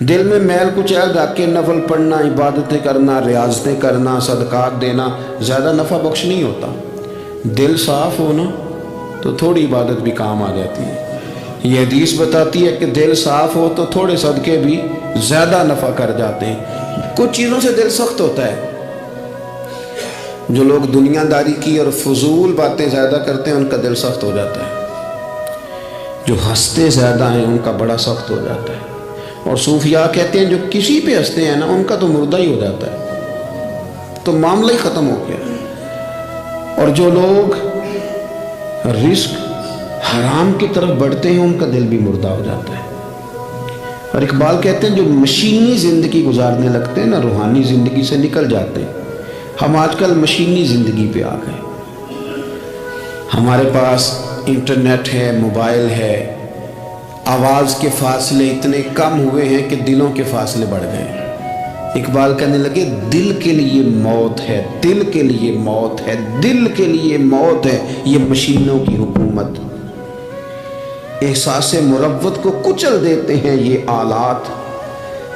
دل میں میل کچیل رکھ کے نفل پڑھنا، عبادتیں کرنا، ریاضتیں کرنا، صدقات دینا زیادہ نفع بخش نہیں ہوتا۔ دل صاف ہونا تو تھوڑی عبادت بھی کام آ جاتی ہے۔ یہ حدیث بتاتی ہے کہ دل صاف ہو تو تھوڑے صدقے بھی زیادہ نفع کر جاتے ہیں۔ کچھ چیزوں سے دل سخت ہوتا ہے۔ جو لوگ دنیا داری کی اور فضول باتیں زیادہ کرتے ہیں ان کا دل سخت ہو جاتا ہے۔ جو ہنستے زیادہ ہیں ان کا بڑا سخت ہو جاتا ہے۔ اور صوفیاء کہتے ہیں جو کسی پہ ہنستے ہیں نا ان کا تو مردہ ہی ہو جاتا ہے، تو معاملہ ہی ختم ہو گیا۔ اور جو لوگ رزق حرام کی طرف بڑھتے ہیں ان کا دل بھی مردہ ہو جاتا ہے۔ اور اقبال کہتے ہیں جو مشینی زندگی گزارنے لگتے ہیں نا روحانی زندگی سے نکل جاتے ہیں۔ ہم آج کل مشینی زندگی پہ آ گئے۔ ہمارے پاس انٹرنیٹ ہے، موبائل ہے، آواز کے فاصلے اتنے کم ہوئے ہیں کہ دلوں کے فاصلے بڑھ گئے۔ اقبال کہنے لگے دل کے لیے موت ہے، دل کے لیے موت ہے، دل کے لیے موت ہے یہ مشینوں کی حکومت۔ احساس مروت کو کچل دیتے ہیں یہ آلات،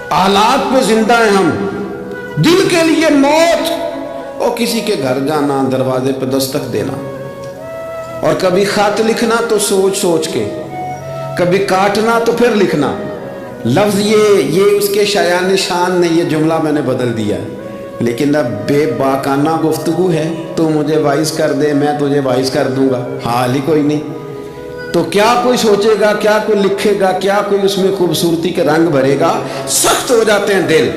آلات پہ زندہ ہیں ہم۔ دل کے لیے موت، اور کسی کے گھر جانا، دروازے پہ دستک دینا، اور کبھی خط لکھنا تو سوچ سوچ کے، کبھی کاٹنا تو پھر لکھنا۔ لفظ یہ اس کے شایان شان نے یہ جملہ میں نے بدل دیا، لیکن اب بے باکانہ گفتگو ہے، تو مجھے وائس کر دے میں تجھے وائس کر دوں گا، حال ہی کوئی نہیں۔ تو کیا کوئی سوچے گا، کیا کوئی لکھے گا، کیا کوئی اس میں خوبصورتی کے رنگ بھرے گا؟ سخت ہو جاتے ہیں دل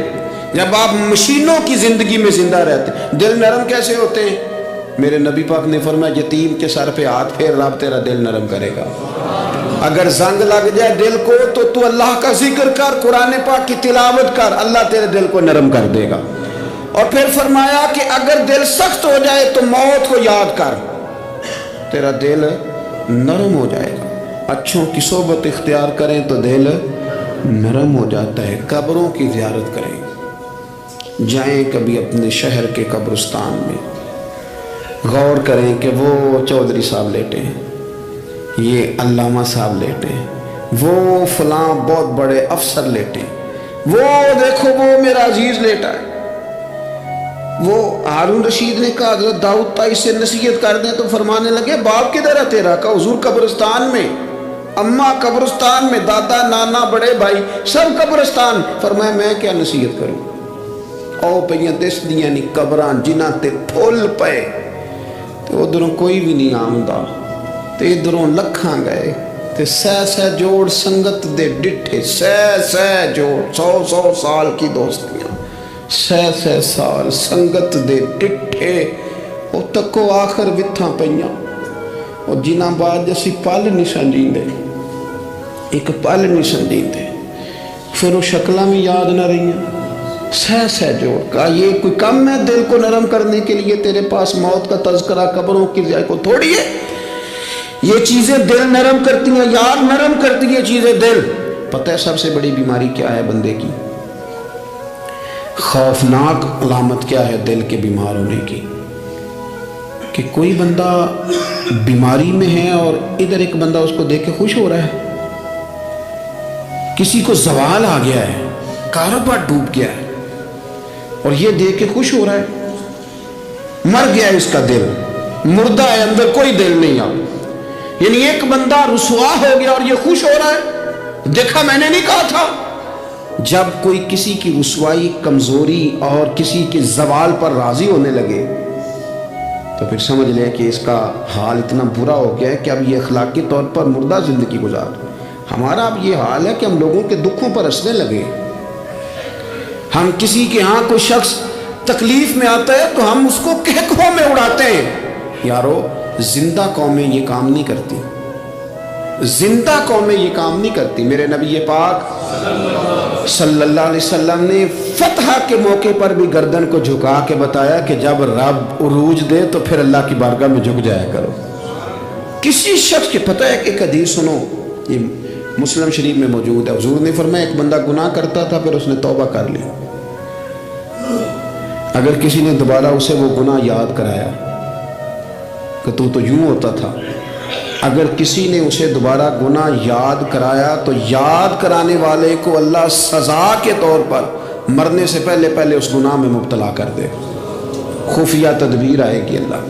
جب آپ مشینوں کی زندگی میں زندہ رہتے ہیں۔ دل نرم کیسے ہوتے ہیں؟ میرے نبی پاک نے فرمایا یتیم کے سر پہ ہاتھ پھیر رب تیرا دل نرم کرے گا۔ اگر زنگ لگ جائے دل کو تو اللہ کا ذکر کر، قرآن پاک کی تلاوت کر، اللہ تیرے دل کو نرم کر دے گا۔ اور پھر فرمایا کہ اگر دل سخت ہو جائے تو موت کو یاد کر، تیرا دل نرم ہو جائے گا۔ اچھوں کی صحبت اختیار کریں تو دل نرم ہو جاتا ہے۔ قبروں کی زیارت کریں، جائیں کبھی اپنے شہر کے قبرستان میں، غور کریں کہ وہ چودھری صاحب لیٹے ہیں، یہ علامہ صاحب لیٹے ہیں، وہ فلاں بہت بڑے افسر لیٹے ہیں، وہ دیکھو وہ میرا عزیز لیٹا ہے۔ وہ ہارون رشید نے کہا حضرت داؤد طائی سے نصیحت کر دیں، تو فرمانے لگے باپ کدھر ہے تیرا؟ کہا حضور قبرستان میں، اماں قبرستان میں، دادا نانا بڑے بھائی سب قبرستان۔ فرمایا میں کیا نصیحت کروں؟ او پہ دس دیاں نی قبران جنہ تے پھول پے، تو ادھروں کوئی بھی نہیں آمدہ، تے ادھروں لکھاں گئے، تے سہ جوڑ سنگت دے ڈٹھے، سہ جوڑ 100 سال کی دوستیاں، سہ سال سنگت دے ڈٹھے، او تکو آخر وتھاں پئیاں، اور جنہ بعد جیسی پل نہیں سمجھیندے، ایک پل نہیں سمجھیندے، پھر وہ شکلاں بھی یاد نہ رہیاں۔ سہ جوڑ کا یہ کوئی کم ہے دل کو نرم کرنے کے لیے؟ تیرے پاس موت کا تذکرہ قبروں کی ضائع کو تھوڑی ہے۔ یہ چیزیں دل نرم کرتی ہیں، یاد نرم کرتی ہیں چیزیں دل۔ پتہ ہے سب سے بڑی بیماری کیا ہے بندے کی؟ خوفناک علامت کیا ہے دل کے بیمار ہونے کی؟ کہ کوئی بندہ بیماری میں ہے اور ادھر ایک بندہ اس کو دیکھ کے خوش ہو رہا ہے، کسی کو زوال آ گیا ہے، کاروبار ڈوب گیا ہے، اور یہ دیکھ کے خوش ہو رہا ہے۔ مر گیا ہے اس کا دل، مردہ ہے، اندر کوئی دل نہیں آ۔ یعنی ایک بندہ رسوا ہو گیا اور یہ خوش ہو رہا ہے، دیکھا میں نے نہیں کہا تھا۔ جب کوئی کسی کی رسوائی، کمزوری اور کسی کے زوال پر راضی ہونے لگے تو پھر سمجھ لے کہ اس کا حال اتنا برا ہو گیا ہے کہ اب یہ اخلاقی طور پر مردہ زندگی گزار۔ ہمارا اب یہ حال ہے کہ ہم لوگوں کے دکھوں پر ہنسنے لگے۔ ہم کسی کے ہاں کوئی شخص تکلیف میں آتا ہے تو ہم اس کو کہکہوں میں اڑاتے ہیں۔ یارو زندہ قومیں یہ کام نہیں کرتی، زندہ قومیں یہ کام نہیں کرتی۔ میرے نبی پاک صلی اللہ علیہ وسلم نے فتح کے موقع پر بھی گردن کو جھکا کے بتایا کہ جب رب عروج دے تو پھر اللہ کی بارگاہ میں جھک جایا کرو۔ کسی شخص کے پتہ ہے ایک حدیث سنو، یہ مسلم شریف میں موجود ہے۔ حضور نے فرمایا ایک بندہ گناہ کرتا تھا، پھر اس نے توبہ کر لی، اگر کسی نے دوبارہ اسے وہ گناہ یاد کرایا کہ تو یوں ہوتا تھا، اگر کسی نے اسے دوبارہ گناہ یاد کرایا تو یاد کرانے والے کو اللہ سزا کے طور پر مرنے سے پہلے پہلے اس گناہ میں مبتلا کر دے. خفیہ تدبیر آئے گی اللہ.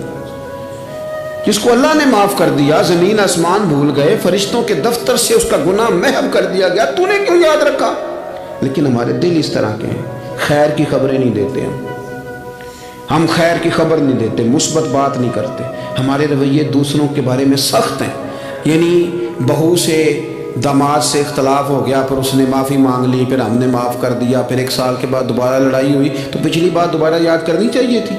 جس کو اللہ نے معاف کر دیا، زمین آسمان بھول گئے، فرشتوں کے دفتر سے اس کا گناہ محو کر دیا گیا، تو نے کیوں یاد رکھا؟ لیکن ہمارے دل اس طرح کے ہیں، خیر کی خبریں نہیں دیتے ہم خیر کی خبر نہیں دیتے، مثبت بات نہیں کرتے، ہمارے رویے دوسروں کے بارے میں سخت ہیں. یعنی بہو سے داماد سے اختلاف ہو گیا، پھر اس نے معافی مانگ لی، پھر ہم نے معاف کر دیا، پھر 1 سال کے بعد دوبارہ لڑائی ہوئی تو پچھلی بات دوبارہ یاد کرنی چاہیے تھی،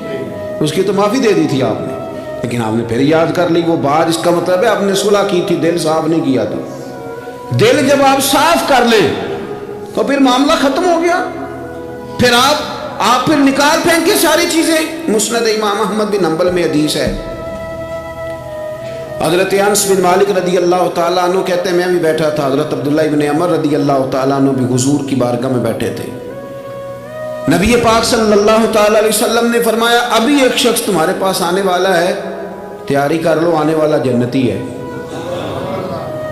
اس کی تو معافی دے دی تھی آپ نے، لیکن آپ نے پھر یاد کر لی وہ بات. اس کا مطلب ہے آپ نے صلح کی تھی، دل صاف نہیں کیا تھا. دل جب آپ صاف کر لیں تو پھر معاملہ ختم ہو گیا. پھر آپ پھر نکال پھینکے ساری چیزیں. مسند امام احمد بن حنبل میں حدیث ہے، حضرت انس بن مالک رضی اللہ تعالیٰ عنہ کہتے ہیں میں بھی بیٹھا تھا، حضرت عبداللہ ابن عمر رضی اللہ تعالیٰ عنہ بھی حضور کی بارگاہ میں بیٹھے تھے. نبی پاک صلی اللہ تعالیٰ علیہ وسلم نے فرمایا ابھی ایک شخص تمہارے پاس آنے والا ہے، تیاری کر لو، آنے والا جنتی ہے.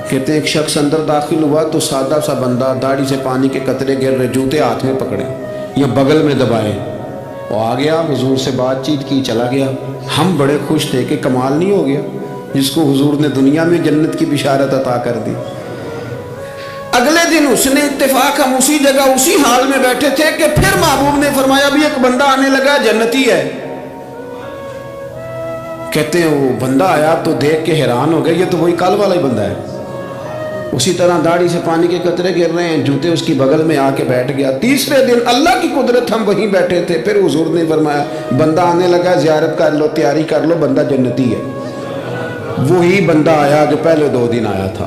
کہتے ہیں ایک شخص اندر داخل ہوا تو سادہ سا بندہ، داڑھی سے پانی کے قطرے گر رہے، جوتے ہاتھ میں پکڑے یا بغل میں دبائے، وہ آ گیا، حضور سے بات چیت کی، چلا گیا. ہم بڑے خوش تھے کہ کمال نہیں ہو گیا جس کو حضور نے دنیا میں جنت کی بشارت عطا کر دی. اگلے دن اس نے اتفاق، ہم اسی جگہ اسی حال میں بیٹھے تھے کہ پھر محبوب نے فرمایا بھی ایک بندہ آنے لگا، جنتی ہے. کہتے ہیں وہ بندہ آیا تو دیکھ کے حیران ہو گئے، یہ تو وہی کل والا ہی بندہ ہے. اسی طرح داڑھی سے پانی کے قطرے گر رہے ہیں، جوتے اس کی بغل میں آ کے بیٹھ گیا. تیسرے دن اللہ کی قدرت ہم وہیں بیٹھے تھے، پھر حضور نے فرمایا بندہ آنے لگا، زیارت کر لو، تیاری کر لو، بندہ جنتی ہے. وہی بندہ آیا جو پہلے 2 دن آیا تھا.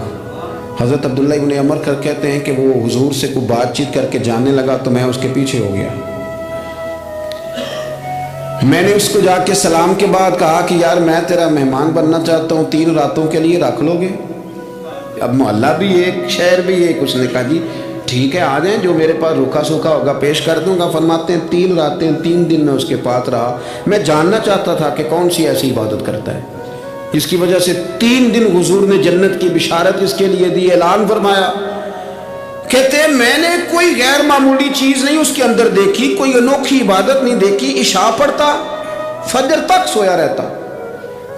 حضرت عبداللہ ابن عمر کہتے ہیں کہ وہ حضور سے کوئی بات چیت کر کے جانے لگا تو میں اس کے پیچھے ہو گیا. میں نے اس کو جا کے سلام کے بعد کہا کہ یار میں تیرا مہمان بننا چاہتا ہوں، 3 راتوں کے لیے رکھ لو گے؟ اب محلہ بھی ایک، شہر بھی ایک. اس نے کہا جی ٹھیک ہے، آ جائیں، جو میرے پاس روکھا سوکھا ہوگا پیش کر دوں گا. فرماتے ہیں 3 راتیں 3 دن میں اس کے پاس رہا. میں جاننا چاہتا تھا کہ کون سی ایسی عبادت کرتا ہے جس کی وجہ سے 3 دن حضور نے جنت کی بشارت اس کے لیے دی، اعلان فرمایا. کہتے ہیں میں نے کوئی غیر معمولی چیز نہیں اس کے اندر دیکھی، کوئی انوکھی عبادت نہیں دیکھی. عشاء پڑھتا، فجر تک سویا رہتا،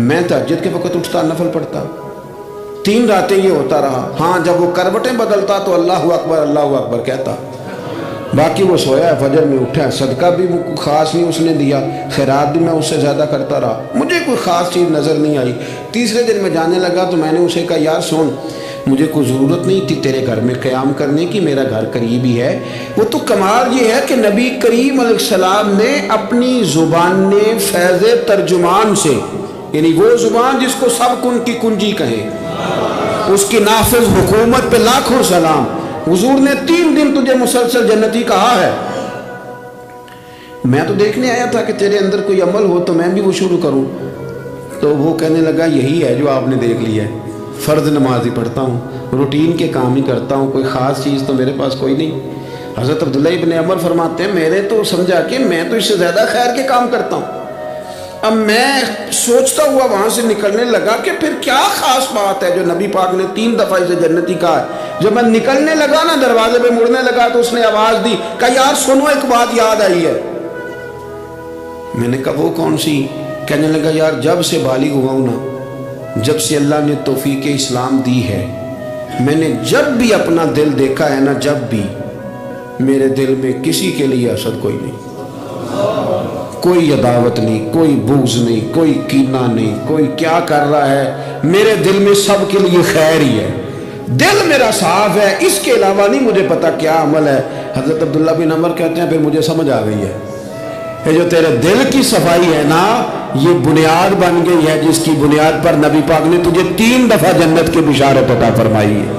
میں تہجد کے وقت اٹھتا، نفل پڑھتا. 3 راتیں یہ ہوتا رہا. ہاں جب وہ کروٹیں بدلتا تو اللہ اکبر کہتا، باقی وہ سویا ہے، فجر میں اٹھا ہے. صدقہ بھی خاص نہیں اس نے دیا، خیرات بھی میں اس سے زیادہ کرتا رہا، مجھے کوئی خاص چیز نظر نہیں آئی. تیسرے دن میں جانے لگا تو میں نے اسے کہا یار سن، مجھے کوئی ضرورت نہیں تھی تیرے گھر میں قیام کرنے کی، میرا گھر قریب ہی ہے. وہ تو کمال یہ ہے کہ نبی کریم علیہ السلام نے اپنی زبان فیض ترجمان سے، یعنی وہ زبان جس کو سب کن کی کنجی کہیں، اس کی نافذ حکومت پہ لاکھوں سلام، حضور نے 3 دن تجھے مسلسل جنتی کہا ہے. میں تو دیکھنے آیا تھا کہ تیرے اندر کوئی عمل ہو تو میں بھی وہ شروع کروں. تو وہ کہنے لگا یہی ہے جو آپ نے دیکھ لیا ہے، فرض نماز ہی پڑھتا ہوں، روٹین کے کام ہی کرتا ہوں، کوئی خاص چیز تو میرے پاس کوئی نہیں. حضرت عبداللہ ابن عمر فرماتے ہیں میرے تو سمجھا کہ میں تو اس سے زیادہ خیر کے کام کرتا ہوں. اب میں سوچتا ہوا وہاں سے نکلنے لگا کہ پھر کیا خاص بات ہے جو نبی پاک نے 3 دفعہ اسے جنتی کہا ہے. جب میں نکلنے لگا نا، دروازے پہ مڑنے لگا تو اس نے آواز دی، کہا یار سنو، ایک بات یاد آئی ہے. میں نے کہا وہ کون سی؟ کہنے لگا یار جب سے بالغ ہوا ہوں نا، جب سے اللہ نے توفیق اسلام دی ہے، میں نے جب بھی اپنا دل دیکھا ہے نا، جب بھی میرے دل میں کسی کے لیے حسد کوئی نہیں، کوئی عداوت نہیں، کوئی بغض نہیں، کوئی کینہ نہیں، کوئی کیا کر رہا ہے، میرے دل میں سب کے لیے خیر ہی ہے. دل میرا صاف ہے، اس کے علاوہ نہیں مجھے پتا کیا عمل ہے. حضرت عبداللہ بن عمر کہتے ہیں پھر مجھے سمجھ آ گئی ہے کہ جو تیرے دل کی صفائی ہے نا، یہ بنیاد بن گئی ہے جس کی بنیاد پر نبی پاک نے تجھے 3 دفعہ جنت کی بشارت عطا فرمائی ہے.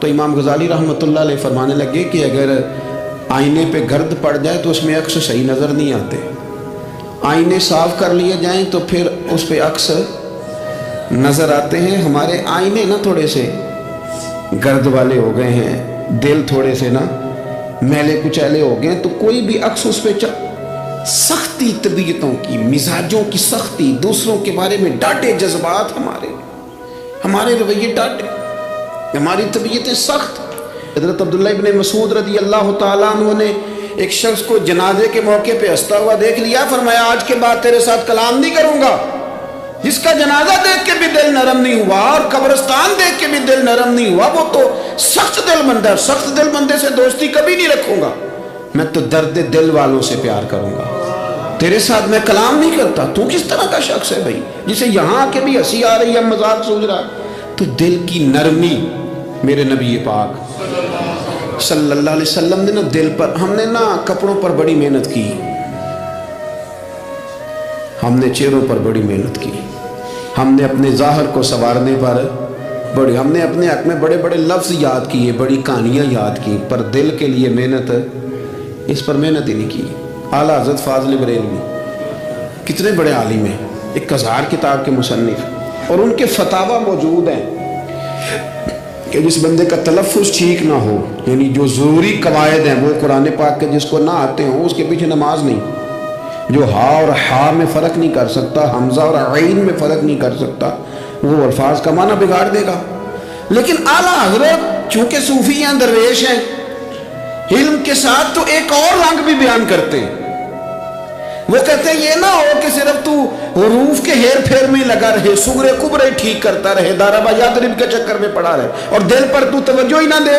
تو امام غزالی رحمۃ اللہ علیہ فرمانے لگے کہ اگر آئینے پہ گرد پڑ جائے تو اس میں عکس صحیح نظر نہیں آتے، آئینے صاف کر لیے جائیں تو پھر اس پہ عکس نظر آتے ہیں. ہمارے آئینے نا تھوڑے سے گرد والے ہو گئے ہیں، دل تھوڑے سے نا میلے کچیلے ہو گئے ہیں، تو کوئی بھی عکس اس پہ سختی، طبیعتوں کی، مزاجوں کی سختی، دوسروں کے بارے میں ڈاٹے جذبات ہمارے، ہمارے رویے ڈاٹے، ہماری طبیعتیں سخت۔ حضرت عبداللہ ابن مسعود رضی اللہ تعالیٰ عنہ نے ایک شخص کو جنازے کے موقع پہ ہنستا ہوا دیکھ لیا، فرمایا آج کے بعد تیرے ساتھ کلام نہیں کروں گا۔ جس کا جنازہ دیکھ کے بھی دل نرم نہیں ہوا اور قبرستان دیکھ کے بھی دل نرم نہیں ہوا، وہ تو سخت دل بندہ ہے۔ سخت دل بندے سے دوستی کبھی نہیں رکھوں گا، میں تو درد دل والوں سے پیار کروں گا، تیرے ساتھ میں کلام نہیں کرتا۔ تو کس طرح کا شخص ہے بھائی جسے یہاں آ کے بھی ہنسی آ رہی ہے، مذاق سوچ رہا ہے؟ تو دل کی نرمی میرے نبی پاک صلی اللہ علیہ وسلم نے نا دل پر، ہم نے نا کپڑوں پر بڑی محنت کی، ہم نے چہروں پر بڑی محنت کی، ہم نے اپنے ظاہر کو سنوارنے پر بڑی، ہم نے اپنے حق میں بڑے بڑے لفظ یاد کیے، بڑی کہانیاں یاد کی، پر دل کے لیے محنت، اس پر محنت ہی نہیں کی۔ اعلیٰ حضرت فاضل بریلوی کتنے بڑے عالم ہیں، 1000 کتاب کے مصنف، اور ان کے فتاوی موجود ہیں کہ جس بندے کا تلفظ ٹھیک نہ ہو، یعنی جو ضروری قواعد ہیں وہ قرآن پاک کے جس کو نہ آتے ہوں، اس کے پیچھے نماز نہیں۔ جو ہا اور ہا میں فرق نہیں کر سکتا، حمزہ اور عین میں فرق نہیں کر سکتا، وہ الفاظ کا معنی بگاڑ دے گا۔ لیکن اعلیٰ حضرت چونکہ صوفی ہیں، درویش ہیں، علم کے ساتھ تو ایک اور رنگ بھی بیان کرتے ہیں۔ وہ کہتے ہیں یہ نہ ہو کہ صرف تو حروف کے ہیر پھیر میں لگا رہے، سغرے کبرے ٹھیک کرتا رہے، دارابا یادرب کے چکر میں پڑا رہے اور دل پر تو توجہ ہی نہ دے۔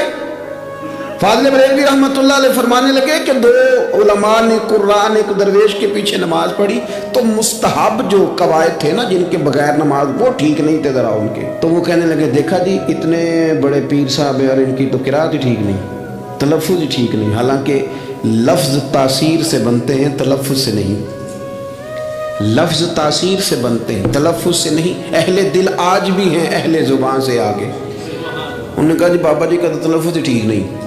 فاضل بریلوی رحمۃ اللہ علیہ فرمانے لگے کہ 2 علماء نے قرآن ایک درویش کے پیچھے نماز پڑھی تو مستحب جو قواعد تھے نا جن کے بغیر نماز، وہ ٹھیک نہیں تھے ذرا ان کے، تو وہ کہنے لگے دیکھا جی اتنے بڑے پیر صاحب ہیں اور ان کی تو قرات ہی ٹھیک نہیں، تلفظ ہی ٹھیک نہیں۔ حالانکہ لفظ تاثیر سے بنتے ہیں، تلفظ سے نہیں۔ لفظ تاثیر سے بنتے ہیں، تلفظ سے نہیں۔ اہل دل آج بھی ہیں اہل زبان سے آگے۔ انہوں نے کہا جی بابا جی کا تو تلفظ ہی ٹھیک نہیں۔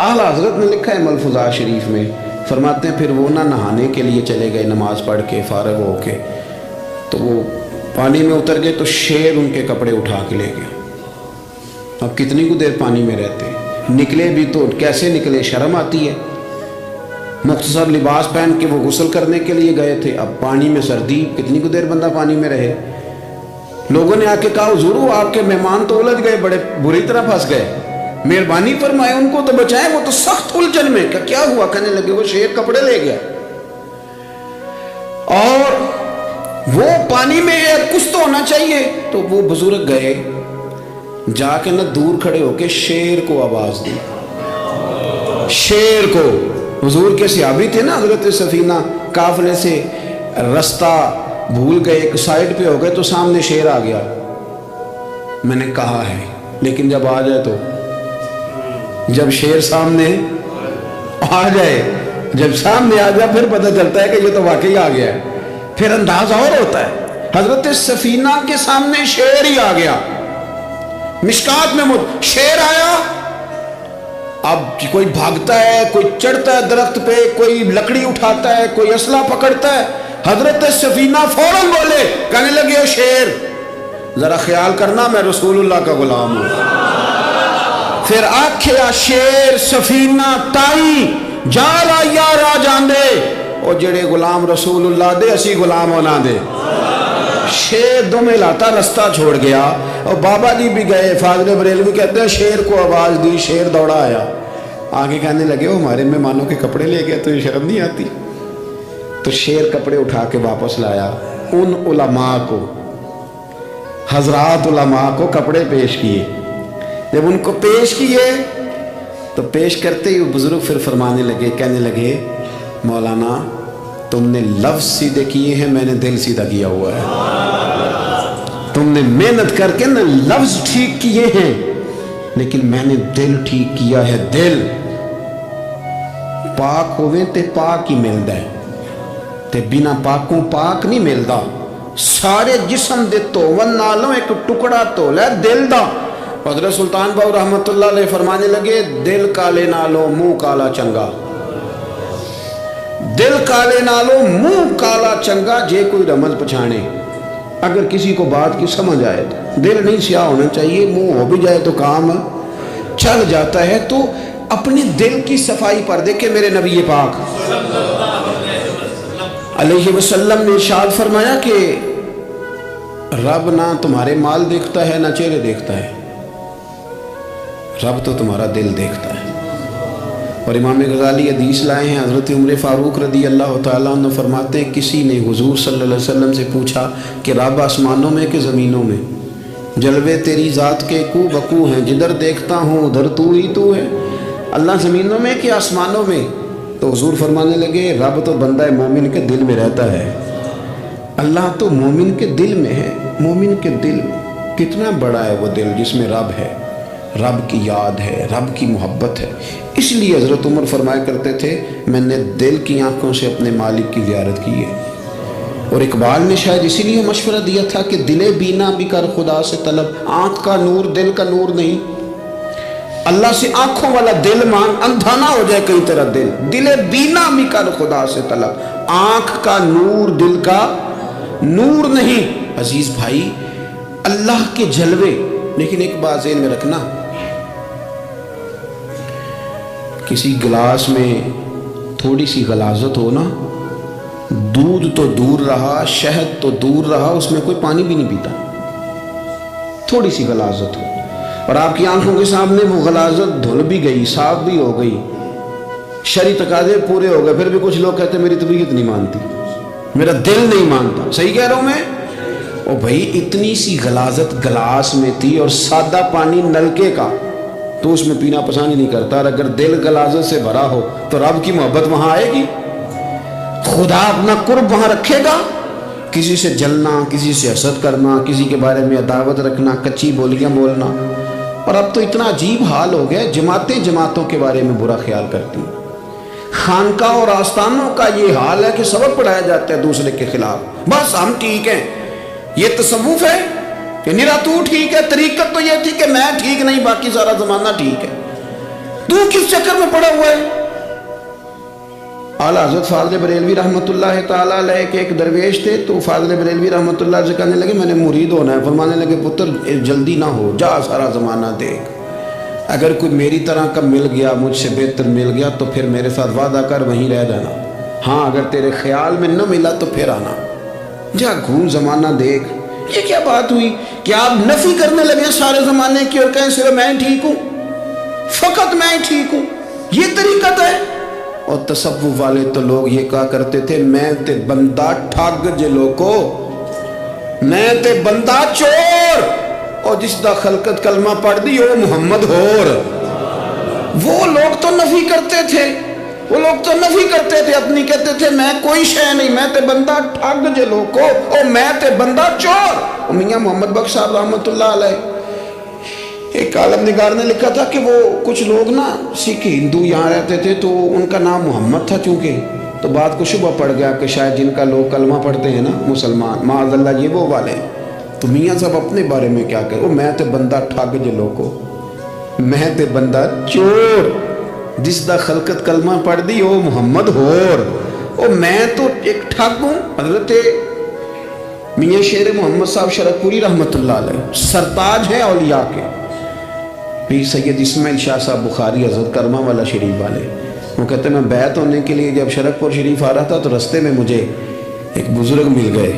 اعلیٰ حضرت نے لکھا ہے ملفوظات شریف میں، فرماتے ہیں پھر وہ نہ نہانے کے لیے چلے گئے نماز پڑھ کے فارغ ہو کے، تو وہ پانی میں اتر گئے تو شیر ان کے کپڑے اٹھا کے لے گیا۔ اب کتنی کو دیر پانی میں رہتے، نکلے بھی تو کیسے نکلے، شرم آتی ہے۔ مختصر لباس پہن کے وہ غسل کرنے کے لیے گئے تھے، اب پانی میں سردی، کتنی کو دیر بندہ پانی میں رہے۔ لوگوں نے آ کے کہا حضور آپ کے مہمان تو الجھ گئے، بڑے بری طرح پھنس گئے، مہربانی فرمائے ان کو تو بچائیں، وہ تو سخت الجھن میں۔ کیا ہوا؟ کہنے لگے وہ شیر کپڑے لے گیا اور وہ پانی میں ہے، کچھ تو ہونا چاہیے۔ تو وہ بزرگ گئے، جا کے نہ دور کھڑے ہو کے شیر کو آواز دی، شیر کو۔ حضور کے صحابی تھے نا حضرت سفینہ، قافلے سے رستہ بھول گئے، ایک سائڈ پہ ہو گئے تو سامنے شیر آ گیا۔ میں نے کہا ہے لیکن جب آ جائے تو، جب شیر سامنے آ جائے، جب سامنے آ جائے پھر پتہ چلتا ہے کہ یہ تو واقعی آ گیا ہے، پھر انداز اور ہوتا ہے۔ حضرت سفینہ کے سامنے شیر ہی آ گیا، مشکات میں شیر آیا۔ اب کوئی بھاگتا ہے، کوئی چڑھتا ہے درخت پہ، کوئی لکڑی اٹھاتا ہے، کوئی اسلحہ پکڑتا ہے۔ حضرت سفینہ فوراً بولے، کہنے لگے او شیر ذرا خیال کرنا میں رسول اللہ کا غلام ہوں۔ پھر آکھیا شیر سفینہ تائی جالا یارا جاندے، او جڑے غلام رسول اللہ دے اسی غلام ہونا دے۔ شیر دم لاتا رستہ چھوڑ گیا، اور بابا جی بھی گئے۔ فاضل بریلوی کہتے ہیں شیر کو آواز دی، شیر دوڑا آیا، آگے کہنے لگے وہ ہمارے مہمانوں کے کپڑے لے گیا، تو یہ شرم نہیں آتی؟ تو شیر کپڑے اٹھا کے واپس لایا۔ ان علماء کو، حضرات علماء کو کپڑے پیش کیے۔ جب ان کو پیش کیے تو پیش کرتے ہی وہ بزرگ پھر فرمانے لگے، کہنے لگے مولانا تم نے لفظ سیدھے کیے ہیں، میں نے دل سیدھا کیا ہوا ہے۔ تم نے محنت کر کے نا لفظ ٹھیک کیے ہیں، لیکن میں نے دل ٹھیک کیا ہے۔ دل پاک ہوئے تے پاک ہی ملدا ہے، تے بنا پاکوں پاک نہیں ملدا۔ سارے جسم دے تھون نالوں ایک ٹکڑا تھولا دل دا۔ حضرت سلطان باؤ رحمت اللہ علیہ فرمانے لگے دل کالے نالوں منہ کالا چنگا، دل کالے نالوں منہ کالا چنگا، جے کوئی رمز پچھانے۔ اگر کسی کو بات کی سمجھ آئے تو دل نہیں سیاہ ہونا چاہیے، منہ ہو بھی جائے تو کام چل جاتا ہے۔ تو اپنے دل کی صفائی پر دیکھیں میرے نبی پاک علیہ وسلم نے ارشاد فرمایا کہ رب نہ تمہارے مال دیکھتا ہے نہ چہرے دیکھتا ہے، رب تو تمہارا دل دیکھتا ہے۔ اور امام غزالی حدیث لائے ہیں، حضرت عمر فاروق رضی اللہ تعالیٰ عنہ فرماتے ہیں کسی نے حضور صلی اللہ علیہ وسلم سے پوچھا کہ رب آسمانوں میں کہ زمینوں میں؟ جلوے تیری ذات کے کو بکو ہیں، جدھر دیکھتا ہوں ادھر تو ہی تو ہے، اللہ زمینوں میں کہ آسمانوں میں؟ تو حضور فرمانے لگے رب تو بندہ مومن کے دل میں رہتا ہے، اللہ تو مومن کے دل میں ہے۔ مومن کے دل کتنا بڑا ہے وہ دل جس میں رب ہے، رب کی یاد ہے، رب کی محبت ہے۔ اس لیے حضرت عمر فرمایا کرتے تھے میں نے دل کی آنکھوں سے اپنے مالک کی زیارت کی ہے۔ اور اقبال نے شاید اسی لیے مشورہ دیا تھا کہ دل بینا بھی کر خدا سے طلب، آنکھ کا نور دل کا نور نہیں، اللہ سے آنکھوں والا دل مانگ، اندھا نہ ہو جائے کہیں تیرا دل، دل بینا بھی کر خدا سے طلب، آنکھ کا نور دل کا نور نہیں۔ عزیز بھائی اللہ کے جلوے، لیکن ایک بات ذہن میں رکھنا، کسی گلاس میں تھوڑی سی غلاظت ہو نا، دودھ تو دور رہا، شہد تو دور رہا، اس میں کوئی پانی بھی نہیں پیتا، تھوڑی سی غلاظت ہو، اور آپ کی آنکھوں کے سامنے وہ غلاظت دھل بھی گئی، صاف بھی ہو گئی، شرعی تقاضے پورے ہو گئے، پھر بھی کچھ لوگ کہتے ہیں میری طبیعت نہیں مانتی، میرا دل نہیں مانتا۔ صحیح کہہ رہا ہوں میں؟ او بھائی اتنی سی غلاظت گلاس میں تھی اور سادہ پانی نلکے کا، تو اس میں پینا پسند ہی نہیں کرتا، اور اگر دل غلاظت سے بھرا ہو تو رب کی محبت وہاں آئے گی، خدا اپنا قرب وہاں رکھے گا؟ کسی سے جلنا، کسی سے حسد کرنا، کسی کے بارے میں عداوت رکھنا، کچی بولیاں بولنا، اور اب تو اتنا عجیب حال ہو گیا، جماعتیں جماعتوں کے بارے میں برا خیال کرتی ہیں، خانقاہ اور آستانوں کا یہ حال ہے کہ سبق پڑھایا جاتا ہے دوسرے کے خلاف، بس ہم ٹھیک ہیں۔ یہ تصوف ہے کہ نرا تو ٹھیک ہے؟ طریقت تو یہ تھی کہ میں ٹھیک نہیں باقی سارا زمانہ ٹھیک ہے، تو کس چکر میں پڑا ہوا ہے؟ اعلیٰ حضرت فاضل بریلوی رحمۃ اللہ تعالیٰ علیہ کے ایک درویش تھے، تو فاضل بریلوی رحمۃ اللہ علیہ سے کہنے لگے میں نے مرید ہونا ہے، فرمانے لگے پتر جلدی نہ ہو، جا سارا زمانہ دیکھ، اگر کوئی میری طرح کا مل گیا، مجھ سے بہتر مل گیا تو پھر میرے ساتھ وعدہ کر وہیں رہ جانا، ہاں اگر تیرے خیال میں نہ ملا تو پھر آنا، جا گھوم زمانہ دیکھ۔ یہ کیا بات ہوئی کہ آپ نفی کرنے لگے سارے زمانے کی اور کہیں صرف میں ٹھیک ہوں، فقط میں ٹھیک ہوں؟ یہ طریقت ہے؟ اور تصوف والے تو لوگ یہ کہا کرتے تھے میں تے بندہ ٹھگ جے لوکو، میں تے بندہ چور، اور جس دا خلقت کلمہ پڑھ دی وہ محمد ہور۔ وہ لوگ تو نفی کرتے تھے، وہ لوگ تو نفی کرتے تھے اپنی، کہتے تھے میں کوئی شے نہیں، میں تے بندہ ٹھگ جے لوکو، اور میں تے بندہ چور۔ اور میاں محمد بخش صاحب رحمۃ اللہ علیہ ایک عالم نگار نے لکھا تھا کہ وہ کچھ لوگ نا سکھ ہندو یہاں رہتے تھے تو ان کا نام محمد تھا چونکہ، تو بات کو شبہ پڑ گیا کہ شاید جن کا لوگ کلمہ پڑھتے ہیں نا مسلمان، معاذ اللہ یہ وہ والے، تو میاں صاحب اپنے بارے میں کیا کہے، وہ میں تے بندہ ٹھگ جے لوکو، میں تے بندہ چور، جس دا خلقت کلمہ پڑھ دی وہ محمد ہور، اور میں تو ایک ٹھگ ہوں۔ حضرت میاں شیر محمد صاحب شرک پوری رحمۃ اللہ علیہ سرتاج ہیں اولیاء کے، پیر سید اسماعیل شاہ صاحب بخاری حضرت کرما والا شریف والے، وہ کہتے ہیں میں بیعت ہونے کے لیے جب شرک پور شریف آ رہا تھا تو رستے میں مجھے ایک بزرگ مل گئے،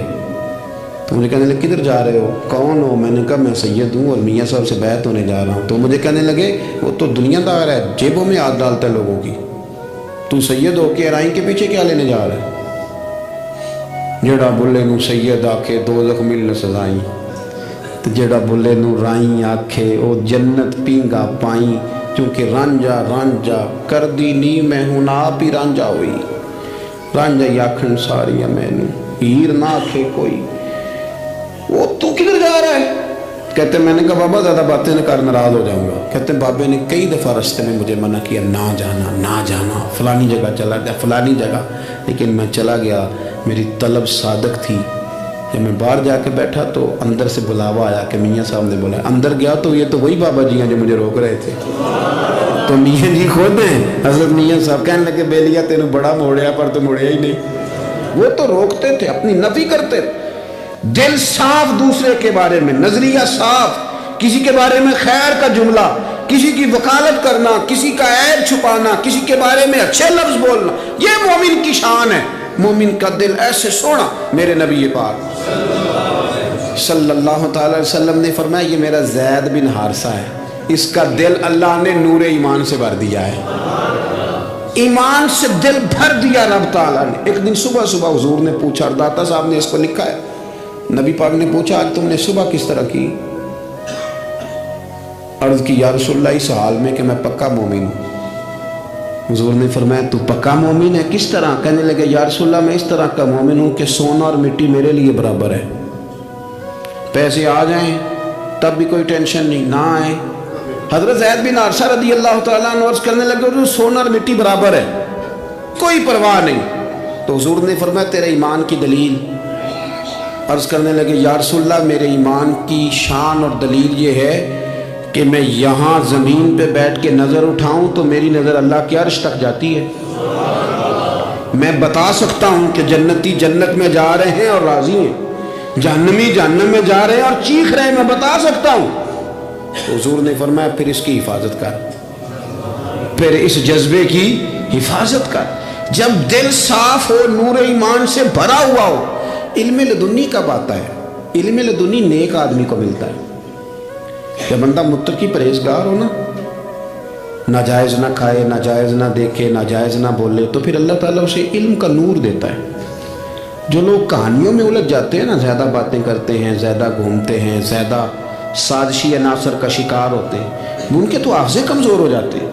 تو مجھے کہنے لگے کدھر جا رہے ہو، کون ہو؟ میں نے کہا میں سید ہوں اور میاں صاحب سے بیعت ہونے جا رہا ہوں، تو مجھے کہنے لگے وہ تو دنیا دار ہے، جیبوں میں ہاتھ ڈالتا ہے لوگوں کی، تو سید ہو کے ارائیں کے پیچھے کیا لینے جا رہا ہے؟ جڑا بلے نو سید آکھے دوزخ ملن سزائیں، جڑا بلے نو رائیں آکھے او جنت پینگا پائیں، چونکہ رانجا رانجا کر دی نی میں ہوں آپ ہی رانجا ہوئی، رانجا یاکھن ساری میں نو ہیر نہ آکھے کوئی۔ وہ تو کدھر جا رہا ہے؟ کہتے میں نے کہا بابا زیادہ باتیں نہ کر ناراض ہو جاؤں گا۔ کہتے بابے نے کئی دفعہ رستے میں مجھے منع کیا نہ جانا نہ جانا، فلانی جگہ چلا جا فلانی جگہ، لیکن میں چلا گیا، میری طلب صادق تھی۔ جب میں باہر جا کے بیٹھا تو اندر سے بلاوا آیا کہ میاں صاحب نے بولا، اندر گیا تو یہ تو وہی بابا جی ہیں جو مجھے روک رہے تھے، تو میاں جی خود ہیں حضرت میاں صاحب، کہنے لگے بیلیا تینوں بڑا موڑیا پر تو موڑیا ہی نہیں۔ وہ تو روکتے تھے، اپنی نفی کرتے تھے، دل صاف دوسرے کے بارے میں، نظریہ صاف، کسی کے بارے میں خیر کا جملہ، کسی کی وکالت کرنا، کسی کا عیب چھپانا، کسی کے بارے میں اچھے لفظ بولنا، یہ مومن کی شان ہے۔ مومن کا دل ایسے سونا، میرے نبی پاک صلی اللہ تعالی علیہ وسلم نے فرمایا یہ میرا زید بن حارثہ ہے، اس کا دل اللہ نے نور ایمان سے بھر دیا ہے، ایمان سے دل بھر دیا رب تعالیٰ نے۔ ایک دن صبح صبح حضور نے پوچھا، اور داتا صاحب نے اس کو لکھا ہے، نبی پاک نے پوچھا آج تم نے صبح کس طرح کی؟ عرض کی یا رسول اللہ اس حال میں کہ میں پکا مومن ہوں۔ حضور نے فرمایا تو پکا مومن ہے کس طرح؟ کہنے لگے یا رسول اللہ میں اس طرح کا مومن ہوں کہ سونا اور مٹی میرے لیے برابر ہے، پیسے آ جائیں تب بھی کوئی ٹینشن نہیں، نہ آئے۔ حضرت زید بن حارثہ رضی اللہ تعالیٰ عنہ عرض کرنے لگے حضور سونا اور مٹی برابر ہے، کوئی پرواہ نہیں۔ تو حضور نے فرمایا تیرے ایمان کی دلیل؟ عرض کرنے لگے یا رسول اللہ میرے ایمان کی شان اور دلیل یہ ہے کہ میں یہاں زمین پہ بیٹھ کے نظر اٹھاؤں تو میری نظر اللہ کے عرش تک جاتی ہے، میں بتا سکتا ہوں کہ جنتی جنت میں جا رہے ہیں اور راضی ہیں، جہنمی جہنم میں جا رہے ہیں اور چیخ رہے ہیں، میں بتا سکتا ہوں۔ تو حضور نے فرمایا پھر اس کی حفاظت کر، پھر اس جذبے کی حفاظت کر۔ جب دل صاف ہو، نور ایمان سے بھرا ہوا ہو، علم لدنی کب آتا ہے؟ علم لدنی نیک آدمی کو ملتا ہے، جب بندہ متقی پرہیزگار ہو نا، ناجائز نہ کھائے، ناجائز نہ دیکھے، ناجائز نہ بولے، تو پھر اللہ تعالیٰ اسے علم کا نور دیتا ہے۔ جو لوگ کہانیوں میں الجھ جاتے ہیں نا، زیادہ باتیں کرتے ہیں، زیادہ گھومتے ہیں، زیادہ سازشی عناصر کا شکار ہوتے ہیں، ان کے تو حافظے کمزور ہو جاتے ہیں،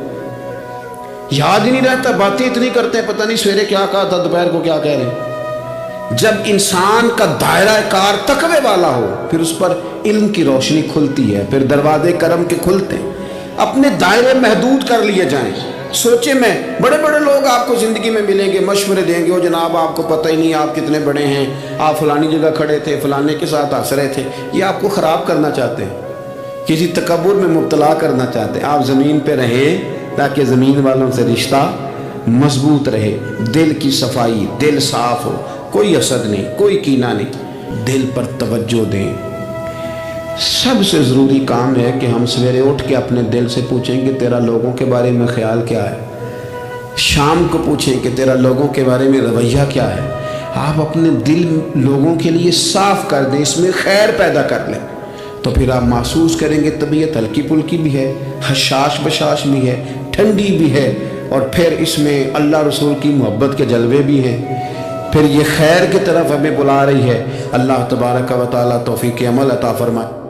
یاد ہی نہیں رہتا، باتیں اتنی کرتے ہیں پتہ نہیں سویرے کیا کہا تھا، دوپہر کو کیا کہہ رہے ہیں۔ جب انسان کا دائرہ کار تقوی والا ہو پھر اس پر علم کی روشنی کھلتی ہے، پھر دروازے کرم کے کھلتے ہیں۔ اپنے دائرے محدود کر لیے جائیں۔ سوچے میں بڑے بڑے لوگ آپ کو زندگی میں ملیں گے، مشورے دیں گے، وہ جناب آپ کو پتہ ہی نہیں آپ کتنے بڑے ہیں، آپ فلانی جگہ کھڑے تھے، فلانے کے ساتھ ہنس رہے تھے، یہ آپ کو خراب کرنا چاہتے ہیں، کسی تکبر میں مبتلا کرنا چاہتے ہیں۔ آپ زمین پہ رہیں تاکہ زمین والوں سے رشتہ مضبوط رہے، دل کی صفائی، دل صاف ہو، کوئی حسد نہیں، کوئی کینہ نہیں، دل پر توجہ دیں۔ سب سے ضروری کام ہے کہ ہم سویرے اٹھ کے اپنے دل سے پوچھیں کہ تیرا لوگوں کے بارے میں خیال کیا ہے، شام کو پوچھیں کہ تیرا لوگوں کے بارے میں رویہ کیا ہے۔ آپ اپنے دل لوگوں کے لیے صاف کر دیں، اس میں خیر پیدا کر لیں، تو پھر آپ محسوس کریں گے طبیعت ہلکی پھلکی بھی ہے، حشاش بشاش بھی ہے، ٹھنڈی بھی ہے، اور پھر اس میں اللہ رسول کی محبت کے جلوے بھی ہیں۔ پھر یہ خیر کی طرف ہمیں بلا رہی ہے۔ اللہ تبارک و تعالیٰ توفیق عمل عطا فرمائے۔